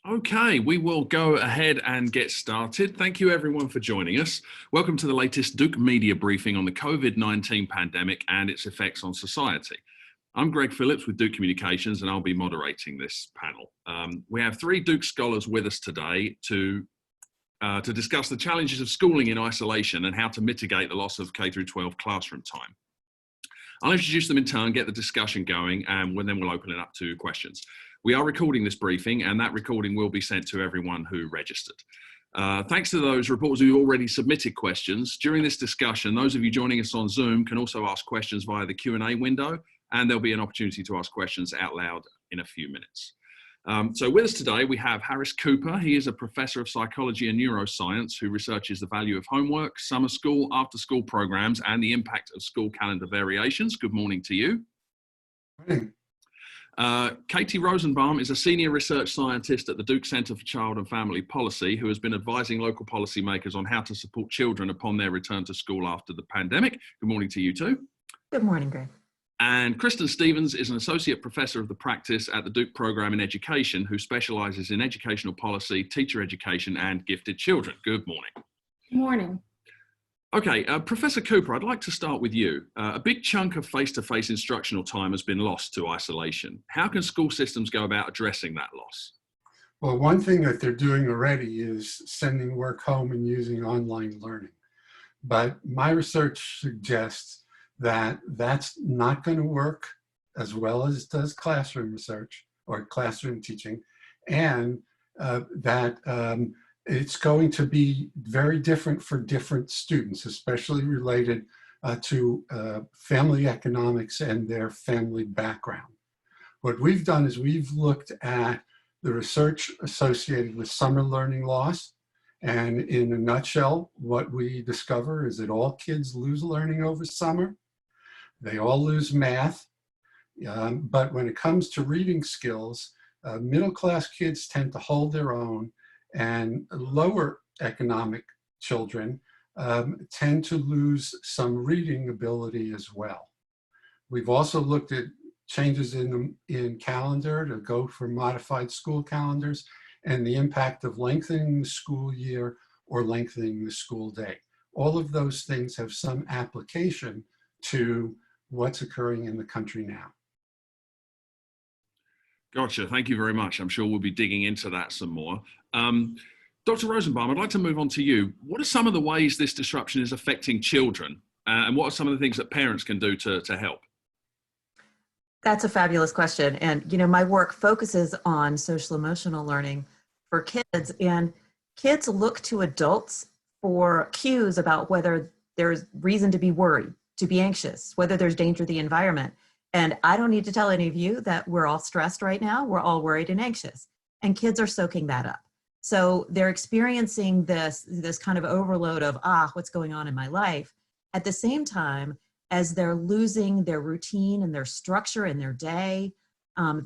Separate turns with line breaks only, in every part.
Okay, we will go ahead and get started. Thank you everyone for joining us. Welcome to the latest Duke Media briefing on the COVID-19 pandemic and its effects on society. I'm Greg Phillips with Duke Communications and I'll be moderating this panel. We have three Duke scholars with us today to discuss the challenges of schooling in isolation and how to mitigate the loss of K-12 classroom time. I'll introduce them in turn, get the discussion going, and then we'll open it up to questions. We are recording this briefing and that recording will be sent to everyone who registered. Thanks to those reporters who already submitted questions. During this discussion, those of you joining us on Zoom can also ask questions via the Q&A window, and there'll be an opportunity to ask questions out loud in a few minutes. So with us today, we have Harris Cooper. He is a professor of psychology and neuroscience who researches the value of homework, summer school, after-school programs, and the impact of school calendar variations. Good morning to you.
Morning.
Katie Rosanbalm is a senior research scientist at the Duke Center for Child and Family Policy who has been advising local policymakers on how to support children upon their return to school after the pandemic. Good morning to you too.
Good morning, Greg.
And Kristen Stevens is an associate professor of the practice at the Duke Program in Education who specializes in educational policy, teacher education, and gifted children. Good morning.
Good morning.
Okay, Professor Cooper, I'd like to start with you. A big chunk of face-to-face instructional time has been lost to isolation. How can school systems go about addressing that loss?
Well, one thing that they're doing already is sending work home and using online learning. But my research suggests that that's not going to work as well as does classroom research or classroom teaching, and that it's going to be very different for different students, especially related to family economics and their family background. What we've done is we've looked at the research associated with summer learning loss, and in a nutshell, what we discover is that all kids lose learning over summer. They all lose math, but when it comes to reading skills, middle-class kids tend to hold their own, and lower economic children tend to lose some reading ability as well. We've also looked at changes in calendar to go for modified school calendars and the impact of lengthening the school year or lengthening the school day. All of those things have some application to what's occurring in the country now.
Gotcha. Thank you very much. I'm sure we'll be digging into that some more. Dr. Rosanbalm, I'd like to move on to you. What are some of the ways this disruption is affecting children? And what are some of the things that parents can do to help?
That's a fabulous question. And, you know, my work focuses on social emotional learning for kids, and kids look to adults for cues about whether there's reason to be worried, to be anxious, whether there's danger to the environment. And I don't need to tell any of you that we're all stressed right now. We're all worried and anxious, and kids are soaking that up. So they're experiencing this kind of overload of, what's going on in my life, at the same time as they're losing their routine and their structure in their day.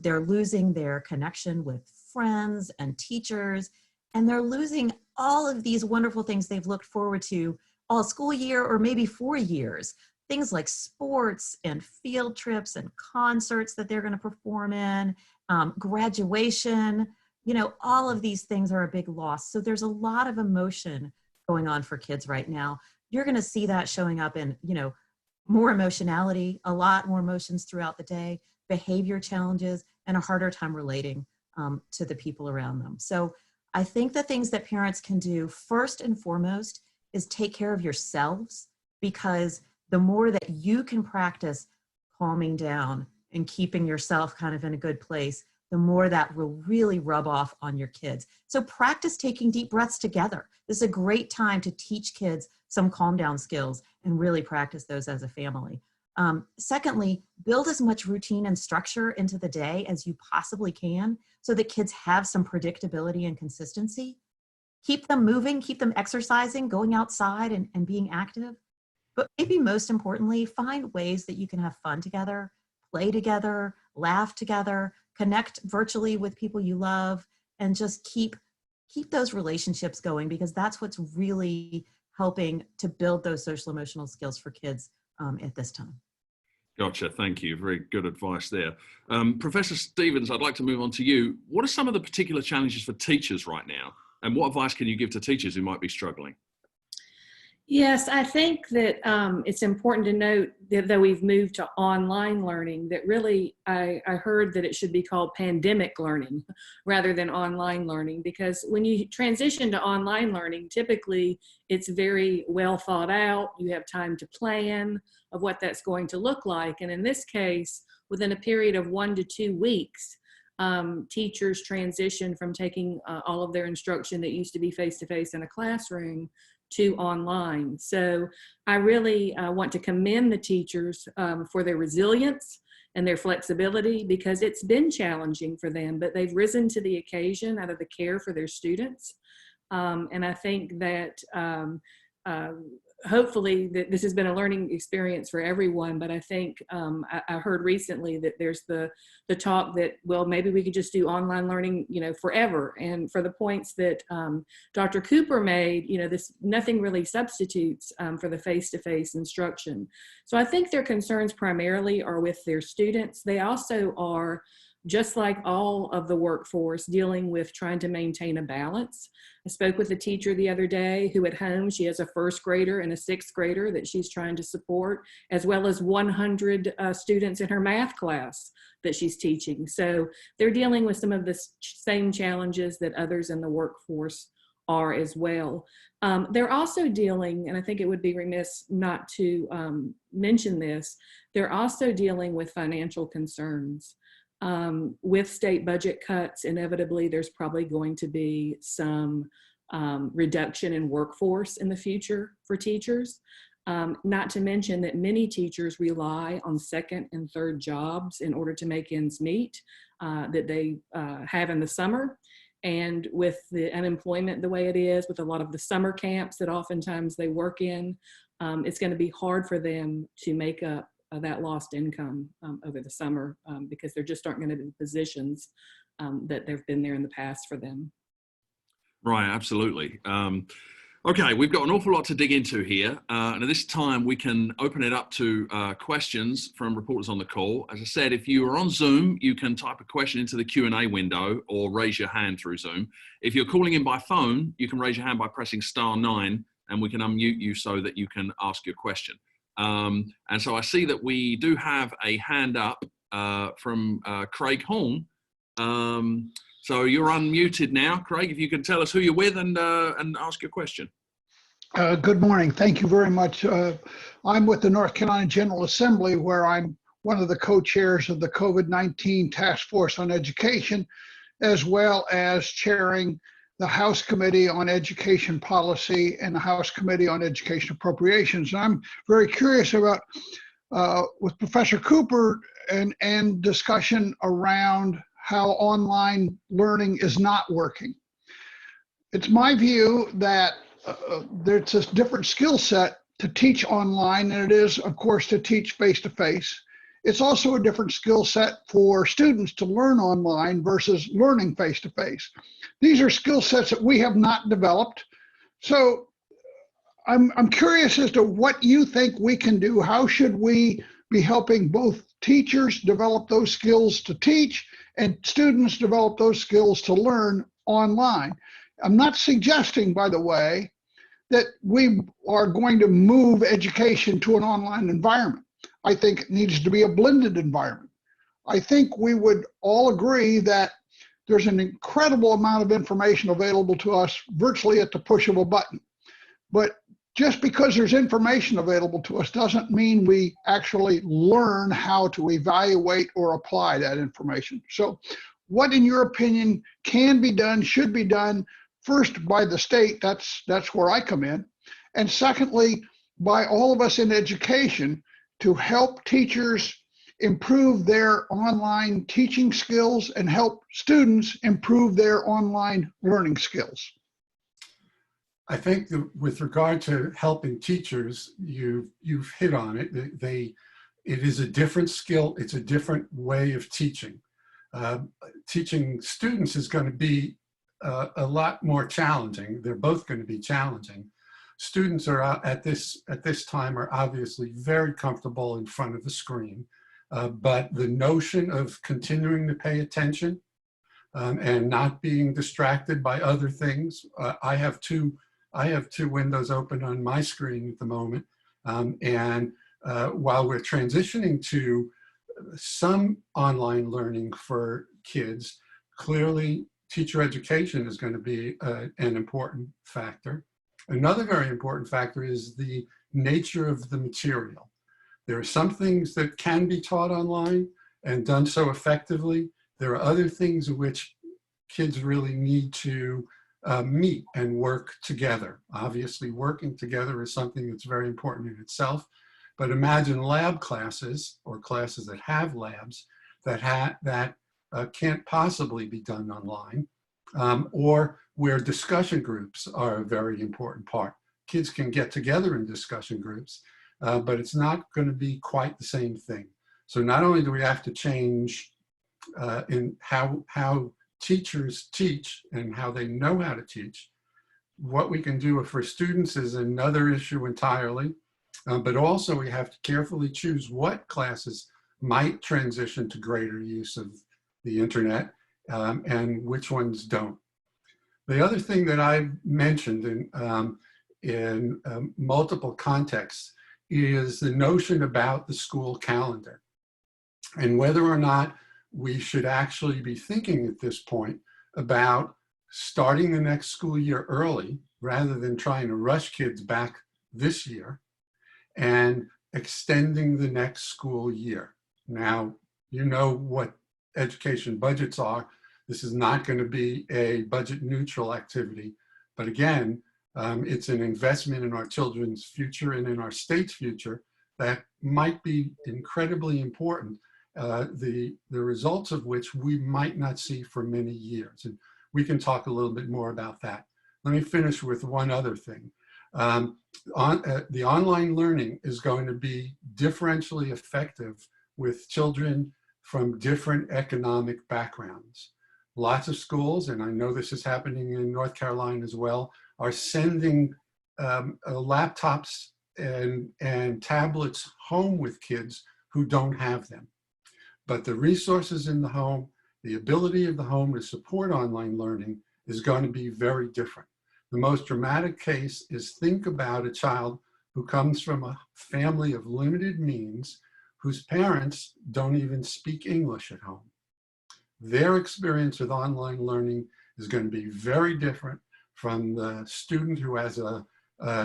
They're losing their connection with friends and teachers, and they're losing all of these wonderful things they've looked forward to all school year or maybe 4 years. Things like sports and field trips and concerts that they're going to perform in, graduation, you know, all of these things are a big loss. So there's a lot of emotion going on for kids right now. You're going to see that showing up in, you know, more emotionality, a lot more emotions throughout the day, behavior challenges, and a harder time relating to the people around them. So I think the things that parents can do first and foremost is take care of yourselves, because the more that you can practice calming down and keeping yourself kind of in a good place, the more that will really rub off on your kids. So practice taking deep breaths together. This is a great time to teach kids some calm down skills and really practice those as a family. Secondly, build as much routine and structure into the day as you possibly can so that kids have some predictability and consistency. Keep them moving, keep them exercising, going outside and being active. But maybe most importantly, find ways that you can have fun together, play together, laugh together, connect virtually with people you love, and just keep those relationships going, because that's what's really helping to build those social emotional skills for kids at this time.
Gotcha. Thank you. Very good advice there. Professor Stevens, I'd like to move on to you. What are some of the particular challenges for teachers right now? And what advice can you give to teachers who might be struggling?
Yes, I think that it's important to note that though we've moved to online learning, that really I heard that it should be called pandemic learning rather than online learning, because when you transition to online learning, typically it's very well thought out. You have time to plan of what that's going to look like. And in this case, within a period of 1 to 2 weeks, teachers transition from taking all of their instruction that used to be face-to-face in a classroom to online. So I really want to commend the teachers for their resilience and their flexibility, because it's been challenging for them, but they've risen to the occasion out of the care for their students. And I think that hopefully that this has been a learning experience for everyone, but I think I heard recently that there's the talk that, well, maybe we could just do online learning, forever. And for the points that Dr. Cooper made, this nothing really substitutes for the face-to-face instruction. So I think their concerns primarily are with their students. They also are, just like all of the workforce, dealing with trying to maintain a balance. I spoke with a teacher the other day who at home, she has a first grader and a sixth grader that she's trying to support, as well as 100 students in her math class that she's teaching. So they're dealing with some of the same challenges that others in the workforce are as well. They're also dealing, and I think it would be remiss not to mention this, they're also dealing with financial concerns. With state budget cuts, inevitably there's probably going to be some reduction in workforce in the future for teachers. Not to mention that many teachers rely on second and third jobs in order to make ends meet that they have in the summer. And with the unemployment the way it is, with a lot of the summer camps that oftentimes they work in, it's going to be hard for them to make up that lost income over the summer because there just aren't going to be positions that have been there in the past for them.
Right, absolutely. Okay, we've got an awful lot to dig into here. And at this time, we can open it up to questions from reporters on the call. As I said, if you are on Zoom, you can type a question into the Q&A window or raise your hand through Zoom. If you're calling in by phone, you can raise your hand by pressing *9 and we can unmute you so that you can ask your question. And so I see that we do have a hand up from Craig Horn. So you're unmuted now, Craig. If you can tell us who you're with and ask your question.
Good morning. Thank you very much. I'm with the North Carolina General Assembly, where I'm one of the co-chairs of the COVID-19 Task Force on Education, as well as chairing the House Committee on Education Policy and the House Committee on Education Appropriations. And I'm very curious about, with Professor Cooper and discussion around how online learning is not working. It's my view that there's a different skill set to teach online than it is, of course, to teach face-to-face. It's also a different skill set for students to learn online versus learning face-to-face. These are skill sets that we have not developed. So I'm curious as to what you think we can do. How should we be helping both teachers develop those skills to teach and students develop those skills to learn online? I'm not suggesting, by the way, that we are going to move education to an online environment. I think it needs to be a blended environment. I think we would all agree that there's an incredible amount of information available to us virtually at the push of a button. But just because there's information available to us doesn't mean we actually learn how to evaluate or apply that information. So what, in your opinion, can be done, should be done, first by the state, that's where I come in, and secondly, by all of us in education to help teachers improve their online teaching skills and help students improve their online learning skills?
I think that with regard to helping teachers, you've hit on it. It is a different skill. It's a different way of teaching. Teaching students is going to be a lot more challenging. They're both going to be challenging. students are at this time are obviously very comfortable in front of the screen, but the notion of continuing to pay attention and not being distracted by other things. I have two windows open on my screen at the moment, and while we're transitioning to some online learning for kids, clearly teacher education is going to be an important factor. Another very important factor is the nature of the material. There are some things that can be taught online and done so effectively. There are other things in which kids really need to meet and work together. Obviously, working together is something that's very important in itself. But imagine lab classes or classes that have labs that can't possibly be done online, or where discussion groups are a very important part. Kids can get together in discussion groups, but it's not going to be quite the same thing. So not only do we have to change in how teachers teach and how they know how to teach, what we can do for students is another issue entirely. But also we have to carefully choose what classes might transition to greater use of the internet and which ones don't. The other thing that I've mentioned in multiple contexts is the notion about the school calendar and whether or not we should actually be thinking at this point about starting the next school year early rather than trying to rush kids back this year and extending the next school year. Now, you know what education budgets are. This is not going to be a budget neutral activity, but again, it's an investment in our children's future and in our state's future that might be incredibly important, the results of which we might not see for many years. And we can talk a little bit more about that. Let me finish with one other thing. The online learning is going to be differentially effective with children from different economic backgrounds. Lots of schools, and I know this is happening in North Carolina as well, are sending laptops and tablets home with kids who don't have them. But the resources in the home, the ability of the home to support online learning is going to be very different. The most dramatic case is, think about a child who comes from a family of limited means whose parents don't even speak English at home. Their experience with online learning is going to be very different from the student who has a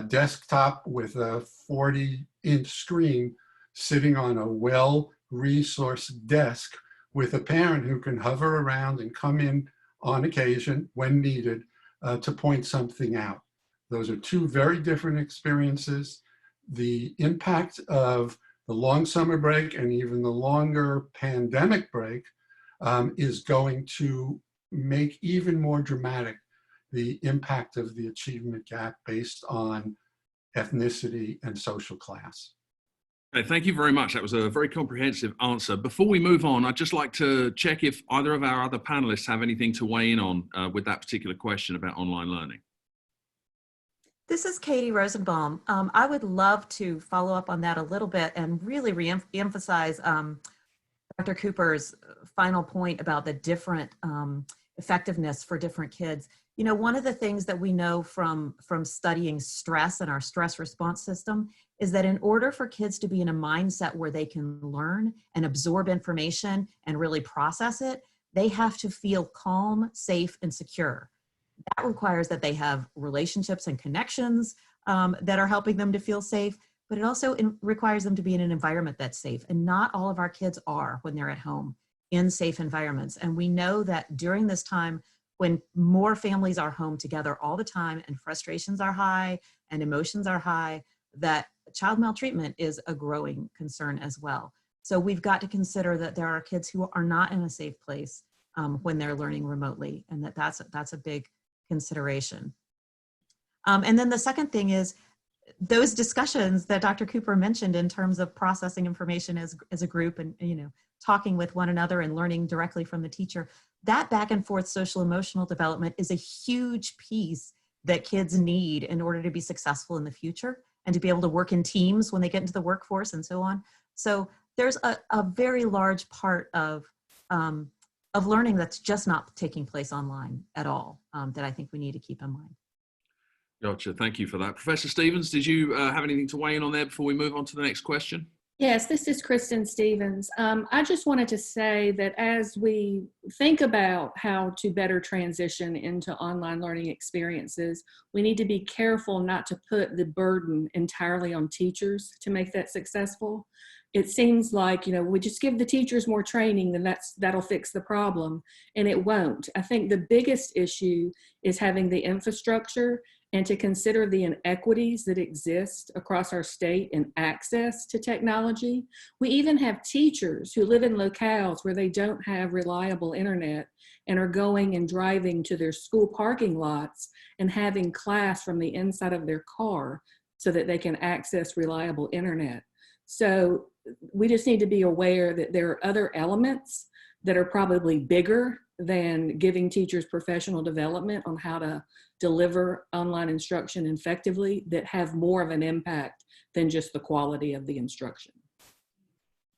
desktop with a 40-inch screen sitting on a well-resourced desk with a parent who can hover around and come in on occasion when needed to point something out. Those are two very different experiences. The impact of the long summer break and even the longer pandemic break is going to make even more dramatic the impact of the achievement gap based on ethnicity and social class.
Okay, thank you very much. That was a very comprehensive answer. Before we move on, I'd just like to check if either of our other panelists have anything to weigh in on with that particular question about online learning.
This is Katie Rosanbalm. I would love to follow up on that a little bit and really re-emphasize Dr. Cooper's final point about the different effectiveness for different kids. You know, one of the things that we know from studying stress and our stress response system is that in order for kids to be in a mindset where they can learn and absorb information and really process it, they have to feel calm, safe, and secure. That requires that they have relationships and connections that are helping them to feel safe, but it also requires them to be in an environment that's safe. And not all of our kids are when they're at home in safe environments. And we know that during this time, when more families are home together all the time and frustrations are high and emotions are high, that child maltreatment is a growing concern as well. So we've got to consider that there are kids who are not in a safe place when they're learning remotely, and that's a big consideration. And then the second thing is those discussions that Dr. Cooper mentioned in terms of processing information as a group and, you know, talking with one another and learning directly from the teacher, that back and forth social emotional development is a huge piece that kids need in order to be successful in the future and to be able to work in teams when they get into the workforce and so on. So there's a very large part of learning that's just not taking place online at all, that I think we need to keep in mind.
Gotcha. Thank you for that. Professor Stevens, did you have anything to weigh in on there before we move on to the next question?
Yes, this is Kristen Stevens. I just wanted to say that as we think about how to better transition into online learning experiences, we need to be careful not to put the burden entirely on teachers to make that successful. It seems like, we just give the teachers more training, then that'll fix the problem, and it won't. I think the biggest issue is having the infrastructure and to consider the inequities that exist across our state in access to technology. We even have teachers who live in locales where they don't have reliable internet and are going and driving to their school parking lots and having class from the inside of their car so that they can access reliable internet. So we just need to be aware that there are other elements that are probably bigger than giving teachers professional development on how to deliver online instruction effectively that have more of an impact than just the quality of the instruction.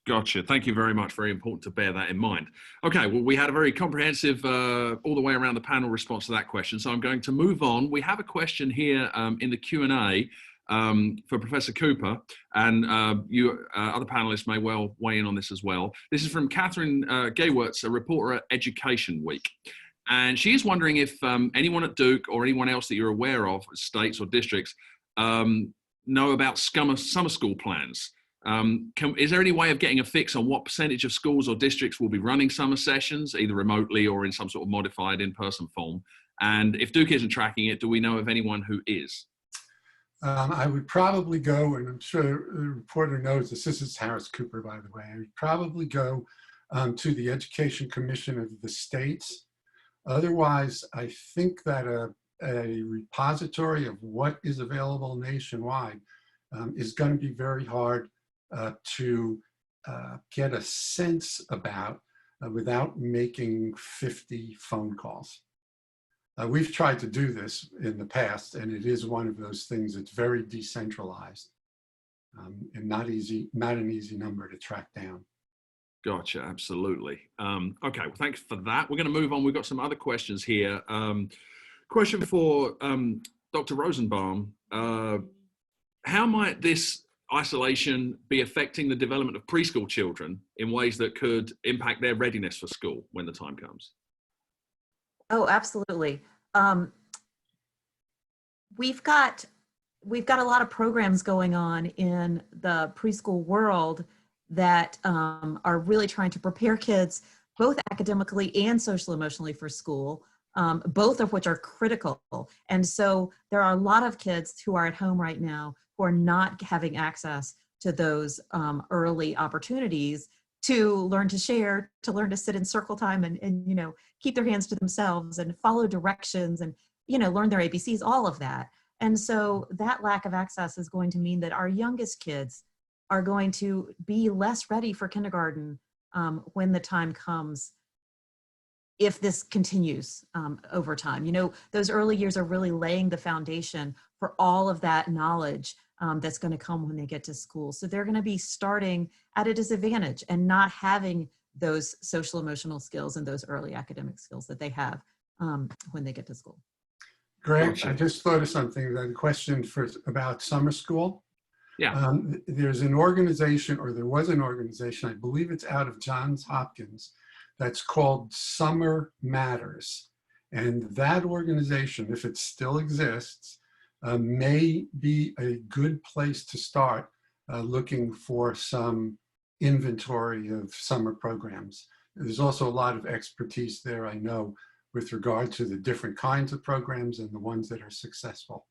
Gotcha. Thank you very much. Very important to bear that in mind. Okay, well, we had a very comprehensive, all the way around the panel response to that question. So I'm going to move on. We have a question here in the Q&A for Professor Cooper, and you other panelists may well weigh in on this as well. This is from Catherine Gaywirtz, a reporter at Education Week. And she is wondering if anyone at Duke or anyone else that you're aware of, states or districts, know about summer school plans. Is there any way of getting a fix on what percentage of schools or districts will be running summer sessions, either remotely or in some sort of modified in-person form? And if Duke isn't tracking it, do we know of anyone who is?
I would probably go, and I'm sure the reporter knows this is Harris Cooper, by the way, I would probably go to the Education Commission of the states. Otherwise, I think that a repository of what is available nationwide is going to be very hard to get a sense about without making 50 phone calls. We've tried to do this in the past, and it is one of those things that's very decentralized and not an easy number to track down.
Gotcha, absolutely. Okay, well, thanks for that. We're going to move on. We've got some other questions here. Question for Dr. Rosanbalm. How might this isolation be affecting the development of preschool children in ways that could impact their readiness for school when the time comes?
Oh, absolutely. We've got a lot of programs going on in the preschool world that are really trying to prepare kids both academically and social emotionally for school, both of which are critical. And so there are a lot of kids who are at home right now who are not having access to those early opportunities to learn to share, to learn to sit in circle time and keep their hands to themselves and follow directions and learn their ABCs, all of that. And so that lack of access is going to mean that our youngest kids are going to be less ready for kindergarten when the time comes, if this continues over time. Those early years are really laying the foundation for all of that knowledge that's going to come when they get to school. So they're going to be starting at a disadvantage and not having those social emotional skills and those early academic skills that they have when they get to school.
Greg, I just thought of something, a question about summer school.
Yeah.
There's an organization, or there was an organization, I believe it's out of Johns Hopkins, that's called Summer Matters. And that organization, if it still exists, may be a good place to start looking for some inventory of summer programs. There's also a lot of expertise there, I know, with regard to the different kinds of programs and the ones that are successful.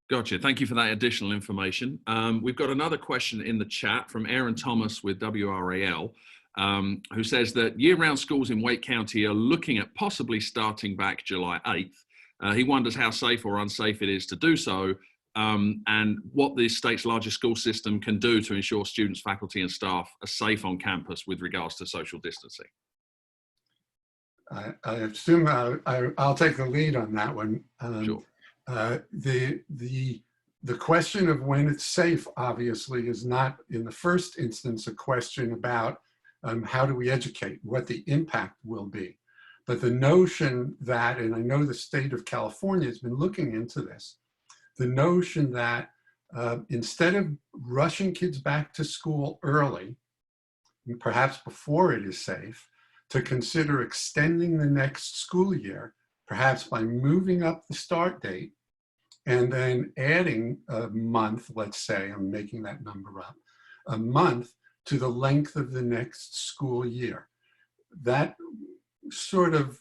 Gotcha. Thank you for that additional information. We've got another question in the chat from Aaron Thomas with WRAL, who says that year-round schools in Wake County are looking at possibly starting back July 8th. He wonders how safe or unsafe it is to do so, and what the state's largest school system can do to ensure students, faculty, and staff are safe on campus with regards to social distancing.
I assume I'll take the lead on that one.
Sure.
The question of when it's safe, obviously, is not in the first instance a question about how do we educate, what the impact will be. But the notion that, and I know the state of California has been looking into this, the notion that instead of rushing kids back to school early, perhaps before it is safe, to consider extending the next school year, perhaps by moving up the start date and then adding a month, let's say, I'm making that number up, a month to the length of the next school year. That sort of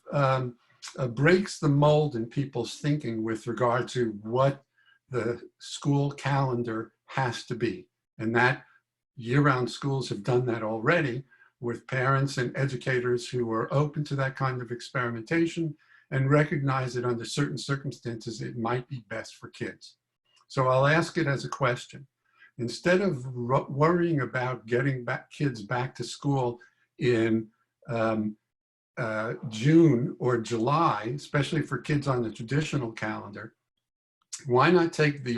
breaks the mold in people's thinking with regard to what the school calendar has to be. And that year-round schools have done that already with parents and educators who are open to that kind of experimentation and recognize that under certain circumstances, it might be best for kids. So I'll ask it as a question. Instead of worrying about getting kids back to school in June or July, especially for kids on the traditional calendar, why not take the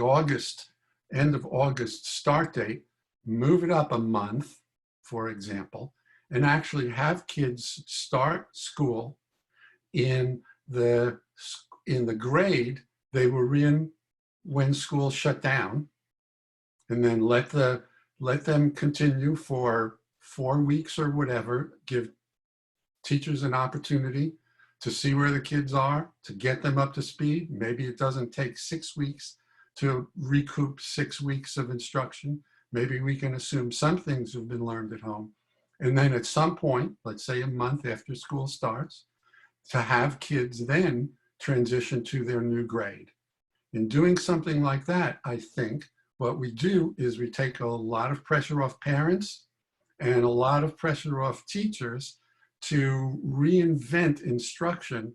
end of August start date, move it up a month, for example, and actually have kids start school in the grade they were in when school shut down, and then let them continue for 4 weeks or whatever, give teachers an opportunity to see where the kids are, to get them up to speed. Maybe it doesn't take 6 weeks to recoup 6 weeks of instruction. Maybe we can assume some things have been learned at home. And then at some point, let's say a month after school starts, to have kids then transition to their new grade. In doing something like that, I think what we do is we take a lot of pressure off parents and a lot of pressure off teachers to reinvent instruction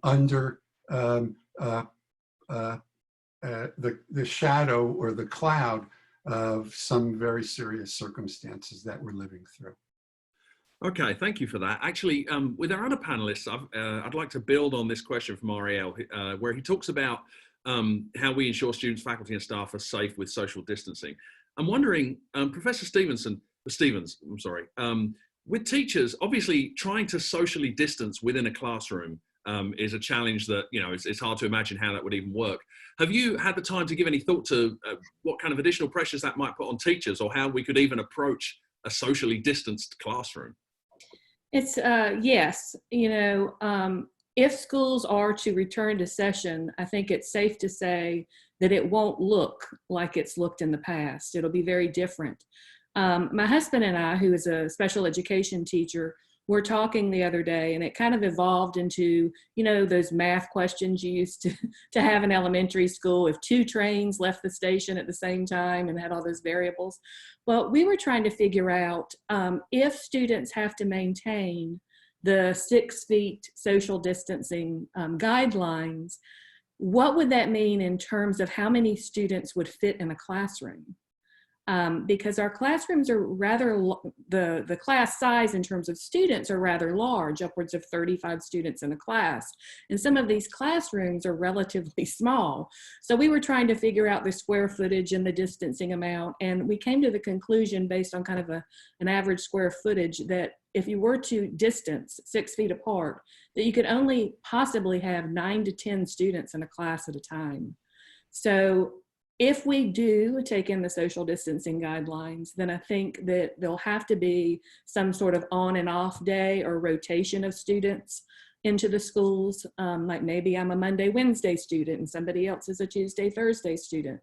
under the shadow or the cloud of some very serious circumstances that we're living through.
Okay, thank you for that. Actually, with our other panelists, I'd like to build on this question from Ariel, where he talks about how we ensure students, faculty, and staff are safe with social distancing. I'm wondering, Professor Stevens, with teachers, obviously trying to socially distance within a classroom is a challenge that, you know, it's hard to imagine how that would even work. Have you had the time to give any thought to what kind of additional pressures that might put on teachers, or how we could even approach a socially distanced classroom?
It's yes, you know, if schools are to return to session, I think it's safe to say that it won't look like it's looked in the past. It'll be very different. My husband and I, who is a special education teacher, were talking the other day, and it kind of evolved into, you know, those math questions you used to have in elementary school if 2 trains left the station at the same time and had all those variables. Well, we were trying to figure out if students have to maintain the 6 feet social distancing guidelines, what would that mean in terms of how many students would fit in a classroom? Because our classrooms are rather, the class size in terms of students are rather large, upwards of 35 students in a class. And some of these classrooms are relatively small. So we were trying to figure out the square footage and the distancing amount. And we came to the conclusion, based on kind of an average square footage, that if you were to distance 6 feet apart, that you could only possibly have 9 to 10 students in a class at a time. So if we do take in the social distancing guidelines, then I think that there'll have to be some sort of on and off day or rotation of students into the schools. Like maybe I'm a Monday, Wednesday student and somebody else is a Tuesday, Thursday student.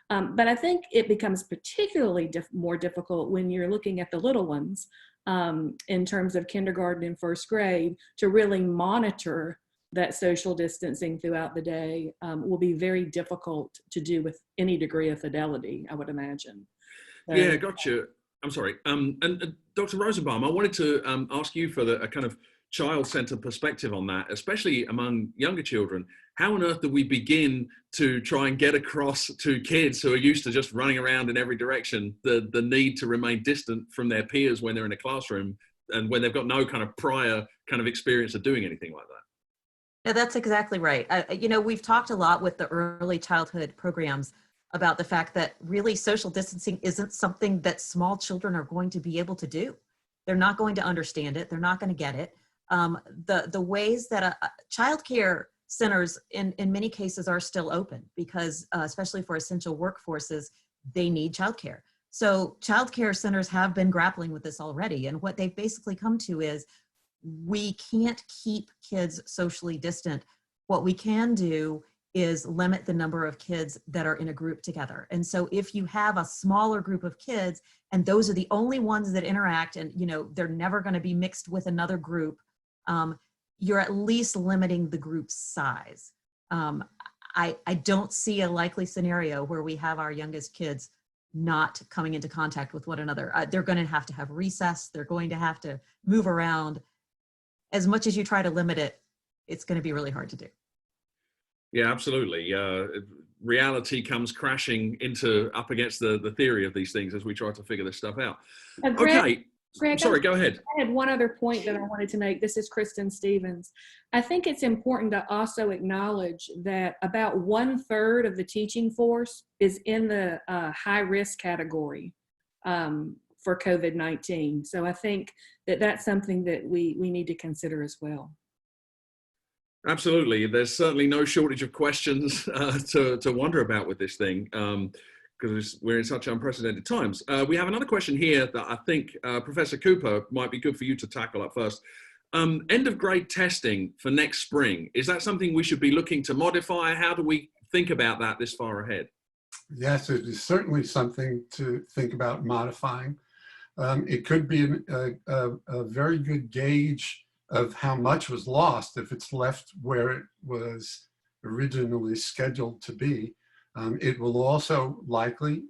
But I think it becomes particularly more difficult when you're looking at the little ones in terms of kindergarten and first grade, to really monitor that social distancing throughout the day will be very difficult to do with any degree of fidelity, I would imagine. So,
yeah, gotcha. I'm sorry. And Dr. Rosanbalm, I wanted to ask you for a kind of child-centered perspective on that, especially among younger children. How on earth do we begin to try and get across to kids who are used to just running around in every direction the need to remain distant from their peers when they're in a classroom, and when they've got no kind of prior kind of experience of doing anything like that.
Yeah, that's exactly right. You know, we've talked a lot with the early childhood programs about the fact that really social distancing isn't something that small children are going to be able to do. They're not going to understand it. They're not going to get it. The ways that childcare centers in many cases are still open because especially for essential workforces, they need childcare. So childcare centers have been grappling with this already. And what they've basically come to is we can't keep kids socially distant. What we can do is limit the number of kids that are in a group together. And so if you have a smaller group of kids and those are the only ones that interact and, you know, they're never going to be mixed with another group, you're at least limiting the group size. I don't see a likely scenario where we have our youngest kids not coming into contact with one another. They're going to have recess. They're going to have to move around. As much as you try to limit it, it's going to be really hard to do.
Yeah, absolutely. Reality comes crashing up against the theory of these things as we try to figure this stuff out.
Greg,
Sorry, go ahead.
I had one other point that I wanted to make. This is Kristen Stevens. I think it's important to also acknowledge that about 1/3 of the teaching force is in the high risk category for COVID-19. So I think that that's something that we need to consider as well.
Absolutely. There's certainly no shortage of questions to wonder about with this thing because we're in such unprecedented times. We have another question here that I think Professor Cooper might be good for you to tackle up first. End of grade testing for next spring, is that something we should be looking to modify? How do we think about that this far ahead?
Yes, it is certainly something to think about modifying. It could be a very good gauge of how much was lost if it's left where it was originally scheduled to be. It will also likely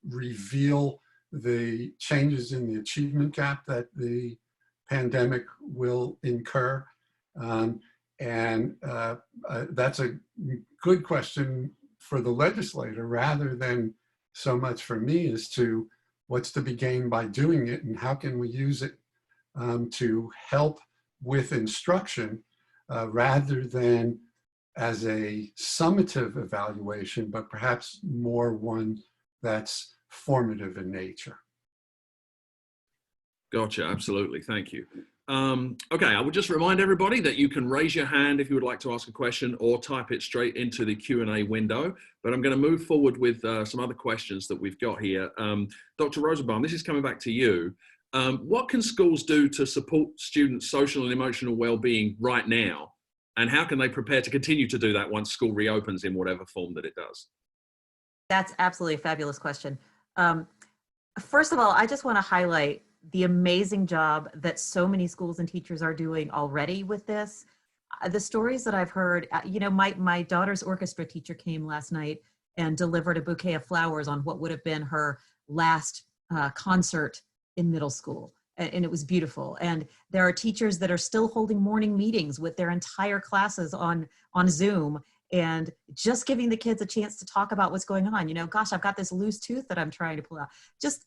reveal the changes in the achievement gap that the pandemic will incur. That's a good question for the legislator rather than so much for me as to what's to be gained by doing it and how can we use it to help with instruction rather than as a summative evaluation, but perhaps more one that's formative in nature.
Gotcha, absolutely, thank you. Okay, I would just remind everybody that you can raise your hand if you would like to ask a question or type it straight into the Q&A window, but I'm going to move forward with some other questions that we've got here. Dr. Rosanbalm, this is coming back to you. What can schools do to support students' social and emotional well-being right now? And how can they prepare to continue to do that once school reopens in whatever form that it does?
That's absolutely a fabulous question. First of all, I just want to highlight the amazing job that so many schools and teachers are doing already with this. The stories that I've heard, you know, my daughter's orchestra teacher came last night and delivered a bouquet of flowers on what would have been her last concert in middle school. And it was beautiful. And there are teachers that are still holding morning meetings with their entire classes on Zoom and just giving the kids a chance to talk about what's going on. You know, gosh, I've got this loose tooth that I'm trying to pull out. Just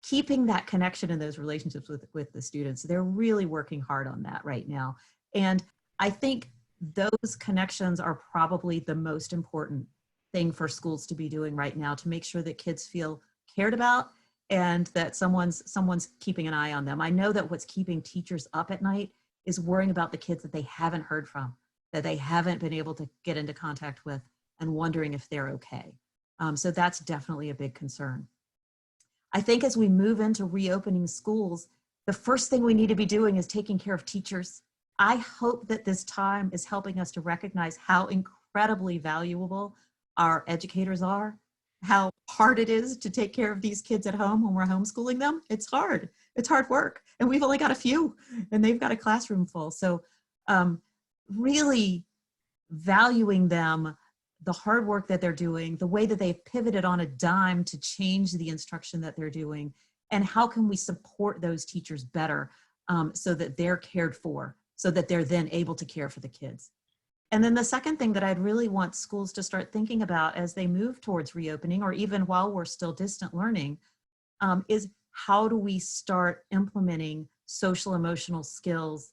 keeping that connection in those relationships with the students. They're really working hard on that right now. And I think those connections are probably the most important thing for schools to be doing right now to make sure that kids feel cared about and that someone's keeping an eye on them. I know that what's keeping teachers up at night is worrying about the kids that they haven't heard from, that they haven't been able to get into contact with, and wondering if they're okay. So that's definitely a big concern. I think as we move into reopening schools, the first thing we need to be doing is taking care of teachers. I hope that this time is helping us to recognize how incredibly valuable our educators are, how hard it is to take care of these kids at home when we're homeschooling them. It's hard. It's hard work. And we've only got a few and they've got a classroom full. So really valuing them, the hard work that they're doing, the way that they've pivoted on a dime to change the instruction that they're doing, and how can we support those teachers better so that they're cared for, so that they're then able to care for the kids. And then the second thing that I'd really want schools to start thinking about as they move towards reopening, or even while we're still distant learning, is how do we start implementing social emotional skills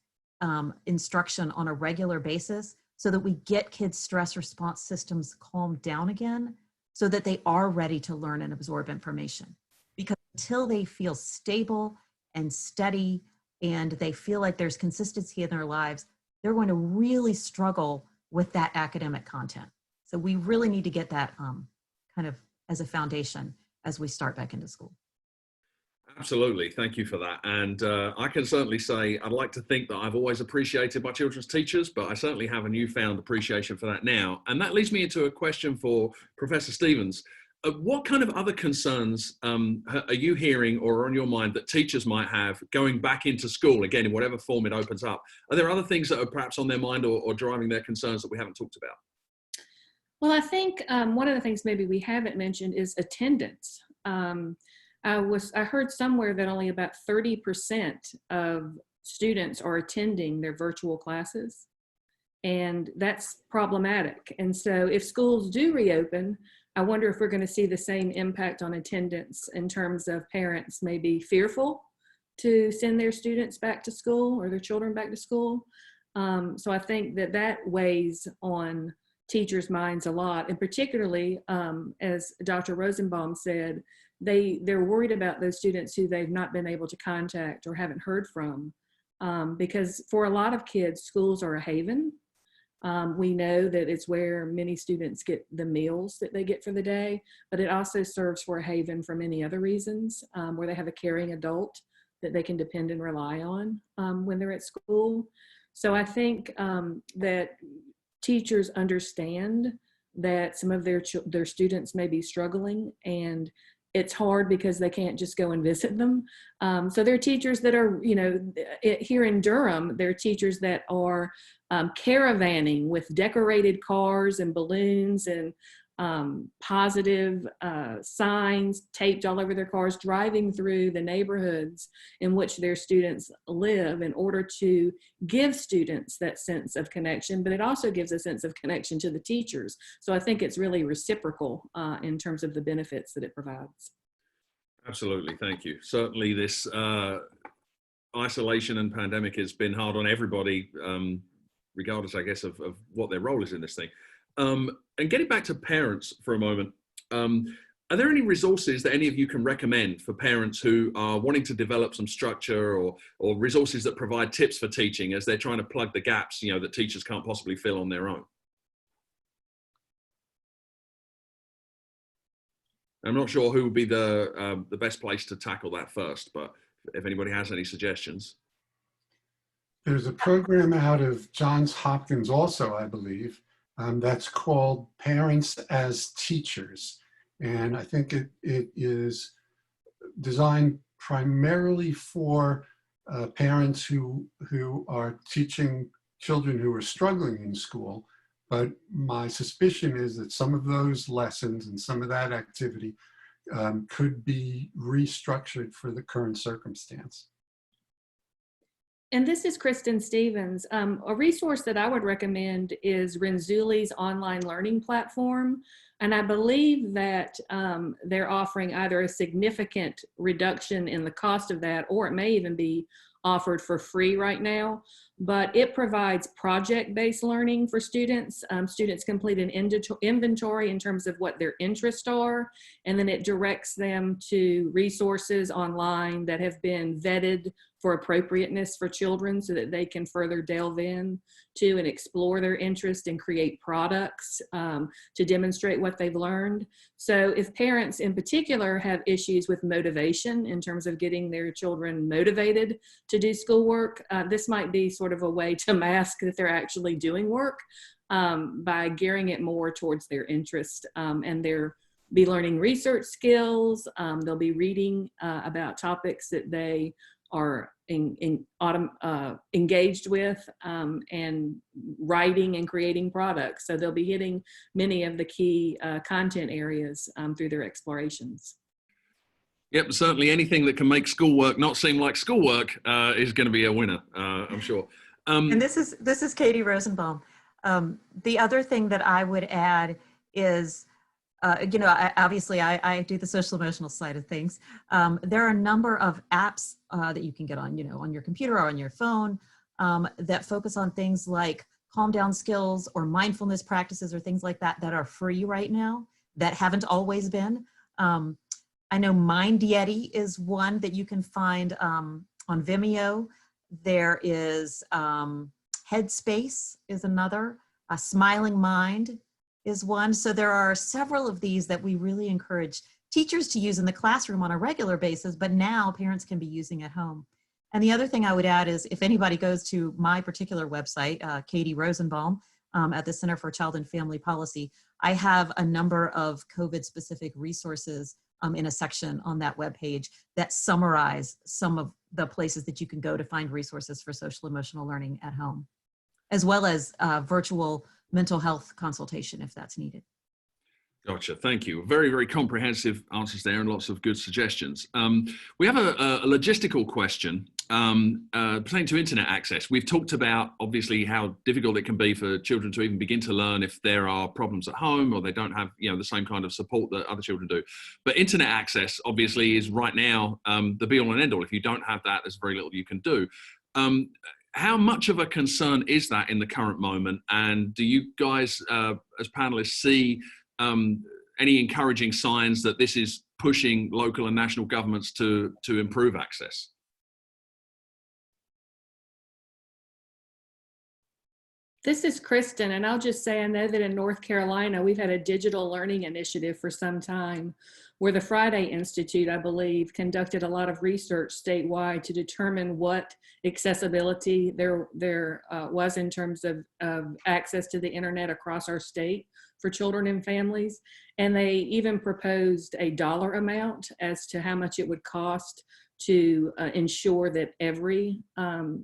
instruction on a regular basis so that we get kids' stress response systems calmed down again so that they are ready to learn and absorb information. Because until they feel stable and steady and they feel like there's consistency in their lives, they're going to really struggle with that academic content. So we really need to get that kind of as a foundation as we start back into school.
Absolutely. Thank you for that. And I can certainly say I'd like to think that I've always appreciated my children's teachers, but I certainly have a newfound appreciation for that now. And that leads me into a question for Professor Stevens. What kind of other concerns are you hearing or are on your mind that teachers might have going back into school, again, in whatever form it opens up? Are there other things that are perhaps on their mind or driving their concerns that we haven't talked about?
Well, I think one of the things maybe we haven't mentioned is attendance. I heard somewhere that only about 30% of students are attending their virtual classes, and that's problematic. And so if schools do reopen, I wonder if we're going to see the same impact on attendance in terms of parents maybe fearful to send their students back to school or their children back to school. So I think that that weighs on teachers' minds a lot, and particularly, as Dr. Rosanbalm said, they're worried about those students who they've not been able to contact or haven't heard from, because for a lot of kids, schools are a haven. We know that it's where many students get the meals that they get for the day, but it also serves for a haven for many other reasons, where they have a caring adult that they can depend and rely on when they're at school. So I think that teachers understand that some of their students may be struggling, and it's hard because they can't just go and visit them. So there are teachers that are, here in Durham, there are teachers that are caravanning with decorated cars and balloons and positive signs taped all over their cars, driving through the neighborhoods in which their students live in order to give students that sense of connection, but it also gives a sense of connection to the teachers. So I think it's really reciprocal in terms of the benefits that it provides. Absolutely, thank you. Certainly this isolation and pandemic has been hard on everybody, regardless, I guess, of what their role is in this thing. And getting back to parents for a moment, are there any resources that any of you can recommend for parents who are wanting to develop some structure or resources that provide tips for teaching as they're trying to plug the gaps, that teachers can't possibly fill on their own? I'm not sure who would be the best place to tackle that first, but if anybody has any suggestions.
There's a program out of Johns Hopkins also, I believe, that's called Parents as Teachers. And I think it is designed primarily for parents who are teaching children who are struggling in school. But my suspicion is that some of those lessons and some of that activity could be restructured for the current circumstance. And this is Kristen Stevens. A resource that I would recommend is Renzulli's online learning platform. And I believe that they're offering either a significant reduction in the cost of that, or it may even be offered for free right now. But it provides project-based learning for students. Students complete an inventory in terms of what their interests are, and then it directs them to resources online that have been vetted for appropriateness for children so that they can further delve in to and explore their interest and create products to demonstrate what they've learned. So if parents in particular have issues with motivation in terms of getting their children motivated to do schoolwork, this might be sort of a way to mask that they're actually doing work by gearing it more towards their interest, and they'll be learning research skills. They'll be reading about topics that they are engaged with, and writing and creating products. So they'll be hitting many of the key content areas through their explorations.
Yep, certainly anything that can make schoolwork not seem like schoolwork is going to be a winner, I'm sure.
And this is Katie Rosenbaum. The other thing that I would add is Obviously I do the social emotional side of things. There are a number of apps that you can get on, on your computer or on your phone that focus on things like calm down skills or mindfulness practices or things like that that are free right now that haven't always been. I know Mind Yeti is one that you can find on Vimeo. There is Headspace is another. A Smiling Mind is one. So there are several of these that we really encourage teachers to use in the classroom on a regular basis, but now parents can be using at home. And the other thing I would add is if anybody goes to my particular website, Katie Rosanbalm at the Center for Child and Family Policy, I have a number of COVID-specific resources in a section on that webpage that summarize some of the places that you can go to find resources for social emotional learning at home, as well as virtual mental health consultation if that's needed.
Gotcha. Thank you. Very, very comprehensive answers there and lots of good suggestions. We have a logistical question pertaining to internet access. We've talked about obviously how difficult it can be for children to even begin to learn if there are problems at home or they don't have the same kind of support that other children do. But internet access obviously is right now the be all and end all. If you don't have that, there's very little you can do. How much of a concern is that in the current moment? And do you guys as panelists see any encouraging signs that this is pushing local and national governments to improve access?
This is Kristen, and I'll just say I know that in North Carolina, we've had a digital learning initiative for some time where the Friday Institute, I believe, conducted a lot of research statewide to determine what accessibility there was in terms of access to the internet across our state for children and families. And they even proposed a dollar amount as to how much it would cost to ensure that every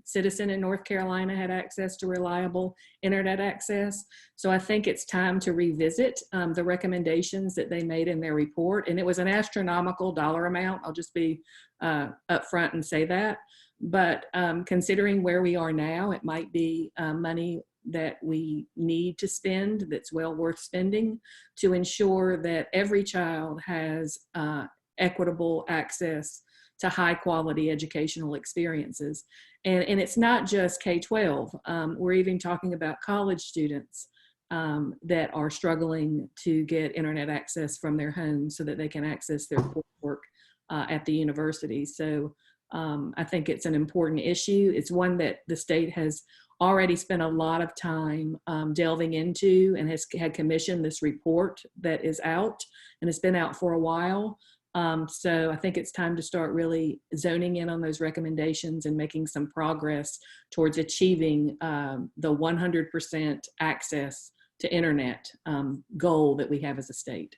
citizen in North Carolina had access to reliable internet access. So I think it's time to revisit the recommendations that they made in their report. And it was an astronomical dollar amount. I'll just be upfront and say that. But considering where we are now, it might be money that we need to spend that's well worth spending to ensure that every child has equitable access to high quality educational experiences. And it's not just K-12. We're even talking about college students that are struggling to get internet access from their homes so that they can access their coursework at the university. So I think it's an important issue. It's one that the state has already spent a lot of time delving into and had commissioned this report that is out, and it's been out for a while. So I think it's time to start really zoning in on those recommendations and making some progress towards achieving the 100% access to internet goal that we have as a state.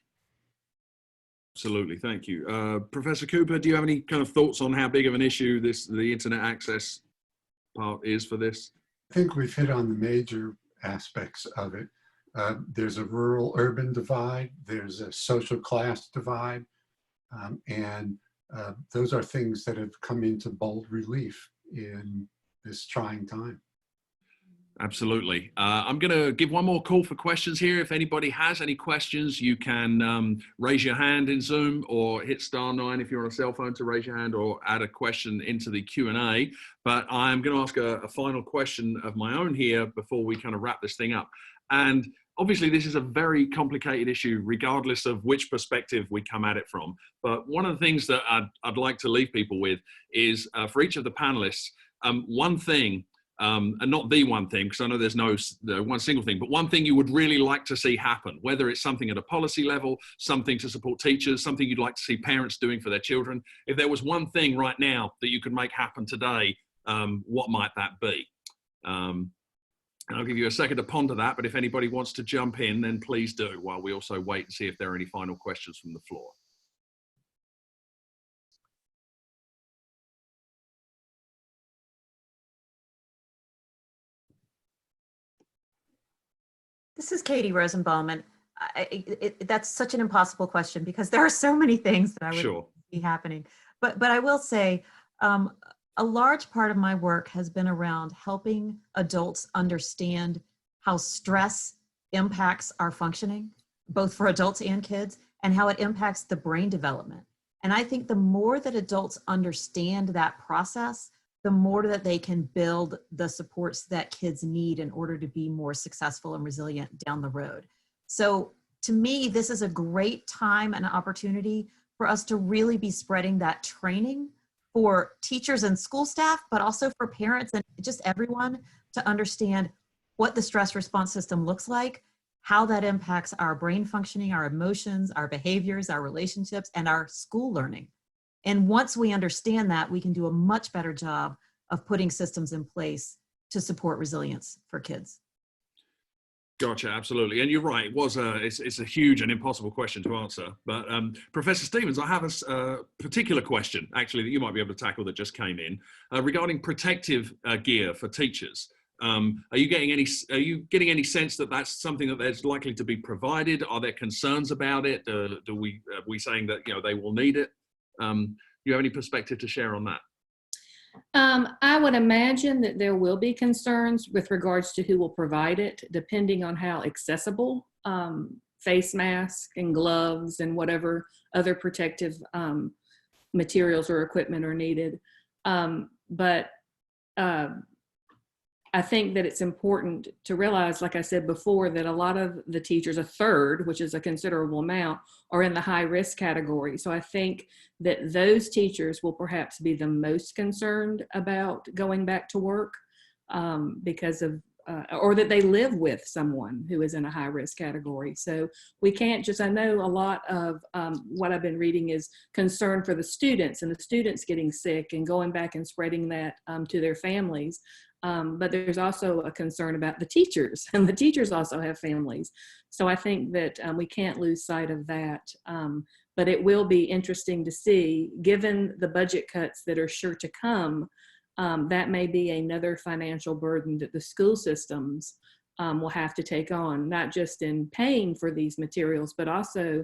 Absolutely, thank you. Professor Cooper, do you have any kind of thoughts on how big of an issue the internet access part is for this?
I think we've hit on the major aspects of it. There's a rural-urban divide, there's a social class divide, and those are things that have come into bold relief in this trying time.
Absolutely. I'm going to give one more call for questions here. If anybody has any questions, you can raise your hand in Zoom or hit *9 if you're on a cell phone to raise your hand or add a question into the Q&A. But I'm going to ask a final question of my own here before we kind of wrap this thing up. And obviously, this is a very complicated issue, regardless of which perspective we come at it from. But one of the things that I'd like to leave people with is for each of the panelists, one thing, and not the one thing, because I know there's no one single thing, but one thing you would really like to see happen, whether it's something at a policy level, something to support teachers, something you'd like to see parents doing for their children. If there was one thing right now that you could make happen today, what might that be? And I'll give you a second to ponder that, but if anybody wants to jump in, then please do, while we also wait and see if there are any final questions from the floor.
This is Katie Rosanbalm, and that's such an impossible question because there are so many things that I would see happening. But I will say, a large part of my work has been around helping adults understand how stress impacts our functioning. both for adults and kids, and how it impacts the brain development. And I think the more that adults understand that process, the more that they can build the supports that kids need in order to be more successful and resilient down the road. So to me, this is a great time and opportunity for us to really be spreading that training for teachers and school staff, but also for parents and just everyone to understand what the stress response system looks like, how that impacts our brain functioning, our emotions, our behaviors, our relationships, and our school learning. And once we understand that, we can do a much better job of putting systems in place to support resilience for kids.
Gotcha, absolutely. And you're right, it's a huge and impossible question to answer. But Professor Stevens, I have a particular question, actually, that you might be able to tackle that just came in regarding protective gear for teachers. Are you getting any sense that that's something that there's likely to be provided? Are there concerns about it? Are we saying that they will need it? Do you have any perspective to share on that?
I would imagine that there will be concerns with regards to who will provide it, depending on how accessible face masks and gloves and whatever other protective materials or equipment are needed. But I think that it's important to realize, like I said before, that a lot of the teachers, a third, which is a considerable amount, are in the high risk category. So I think that those teachers will perhaps be the most concerned about going back to work because of, or that they live with someone who is in a high risk category. So we can't just, I know a lot of what I've been reading is concern for the students and the students getting sick and going back and spreading that to their families. But there's also a concern about the teachers, and the teachers also have families. So I think that we can't lose sight of that. But it will be interesting to see, given the budget cuts that are sure to come, that may be another financial burden that the school systems will have to take on, not just in paying for these materials, but also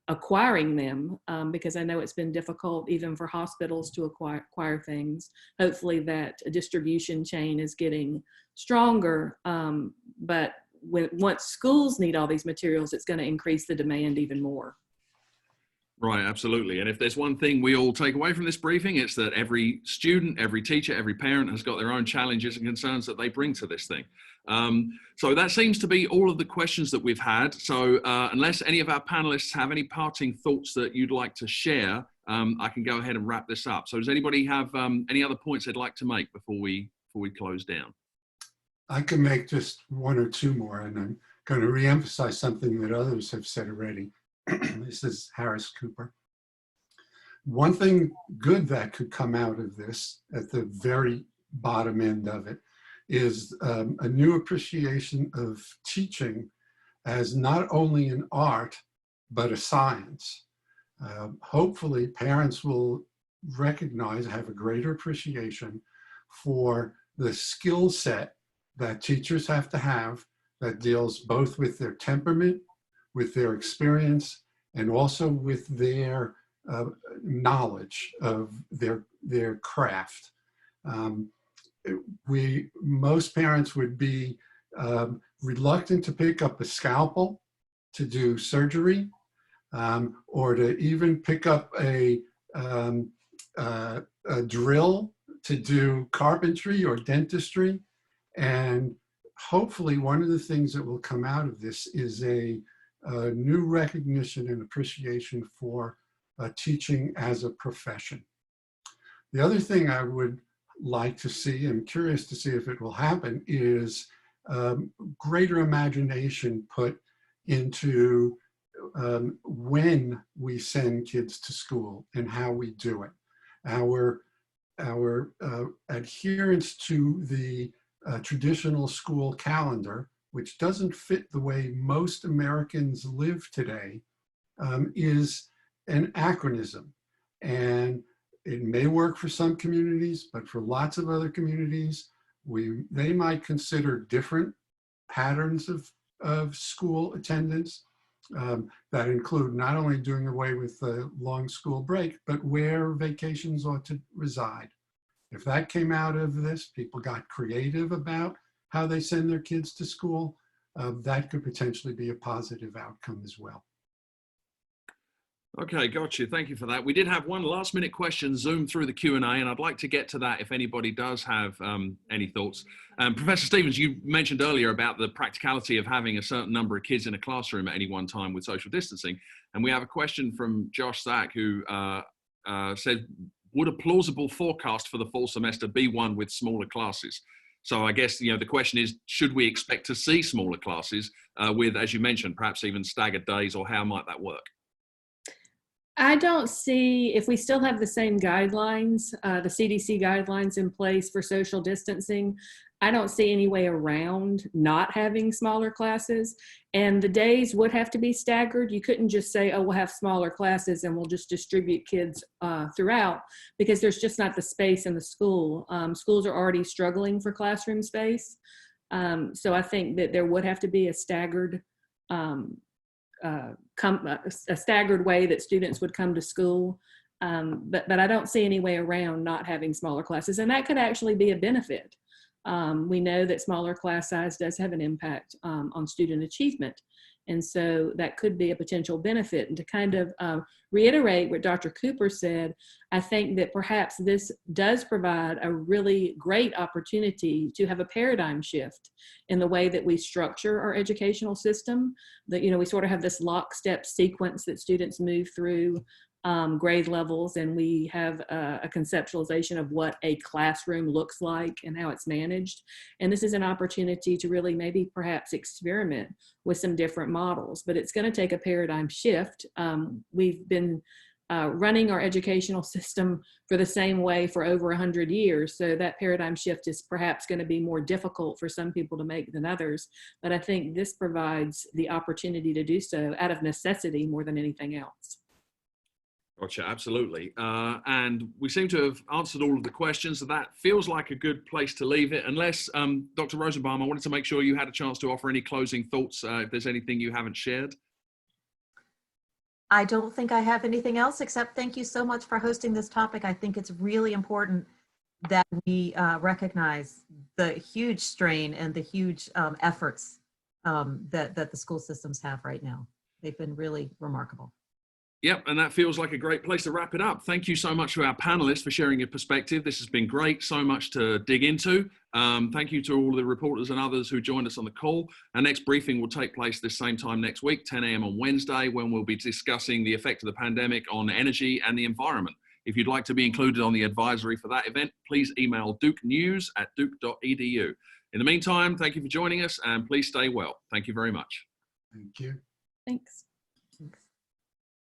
acquiring them, because I know it's been difficult even for hospitals to acquire things. Hopefully that distribution chain is getting stronger, but once schools need all these materials, it's going to increase the demand even more.
Right, absolutely. And if there's one thing we all take away from this briefing, it's that every student, every teacher, every parent has got their own challenges and concerns that they bring to this thing. So that seems to be all of the questions that we've had. So unless any of our panelists have any parting thoughts that you'd like to share, I can go ahead and wrap this up. So does anybody have any other points they'd like to make before we close down?
I can make just one or two more, and I'm going to reemphasize something that others have said already. This is Harris Cooper. One thing good that could come out of this, at the very bottom end of it, is a new appreciation of teaching as not only an art, but a science. Hopefully parents will recognize, have a greater appreciation for the skill set that teachers have to have that deals both with their temperament, with their experience, and also with their knowledge of their craft. Most parents would be reluctant to pick up a scalpel to do surgery, or to even pick up a drill to do carpentry or dentistry. And hopefully one of the things that will come out of this is a new recognition and appreciation for teaching as a profession. The other thing I would like to see, and curious to see if it will happen, is greater imagination put into when we send kids to school and how we do it. Our adherence to the traditional school calendar, which doesn't fit the way most Americans live today, is an anachronism. And it may work for some communities, but for lots of other communities, they might consider different patterns of school attendance that include not only doing away with the long school break, but where vacations ought to reside. If that came out of this, people got creative about how they send their kids to school, that could potentially be a positive outcome as well.
Okay, got you. Thank you for that. We did have one last minute question zoomed through the Q&A, and I'd like to get to that if anybody does have any thoughts. Professor Stevens, you mentioned earlier about the practicality of having a certain number of kids in a classroom at any one time with social distancing. And we have a question from Josh Sack, who said, would a plausible forecast for the fall semester be one with smaller classes? So I guess, the question is, should we expect to see smaller classes with, as you mentioned, perhaps even staggered days, or how might that work?
I don't see, if we still have the same guidelines, the CDC guidelines in place for social distancing, I don't see any way around not having smaller classes. And the days would have to be staggered. You couldn't just say, oh, we'll have smaller classes and we'll just distribute kids throughout, because there's just not the space in the school. Schools are already struggling for classroom space. So I think that there would have to be a staggered a staggered way that students would come to school. But I don't see any way around not having smaller classes. And that could actually be a benefit. We know that smaller class size does have an impact on student achievement. And so that could be a potential benefit. And to kind of reiterate what Dr. Cooper said, I think that perhaps this does provide a really great opportunity to have a paradigm shift in the way that we structure our educational system. That, we sort of have this lockstep sequence that students move through grade levels, and we have a conceptualization of what a classroom looks like and how it's managed. And this is an opportunity to really maybe perhaps experiment with some different models, but it's going to take a paradigm shift. We've been running our educational system for the same way for over 100 years. So that paradigm shift is perhaps going to be more difficult for some people to make than others. But I think this provides the opportunity to do so out of necessity more than anything else.
Gotcha, absolutely. And we seem to have answered all of the questions, so that feels like a good place to leave it. Unless, Dr. Rosanbalm, I wanted to make sure you had a chance to offer any closing thoughts, if there's anything you haven't shared.
I don't think I have anything else, except thank you so much for hosting this topic. I think it's really important that we recognize the huge strain and the huge efforts that the school systems have right now. They've been really remarkable.
Yep, and that feels like a great place to wrap it up. Thank you so much to our panelists for sharing your perspective. This has been great, so much to dig into. Thank you to all the reporters and others who joined us on the call. Our next briefing will take place this same time next week, 10 a.m. on Wednesday, when we'll be discussing the effect of the pandemic on energy and the environment. If you'd like to be included on the advisory for that event, please email dukenews@duke.edu. In the meantime, thank you for joining us, and please stay well. Thank you very much.
Thank you.
Thanks.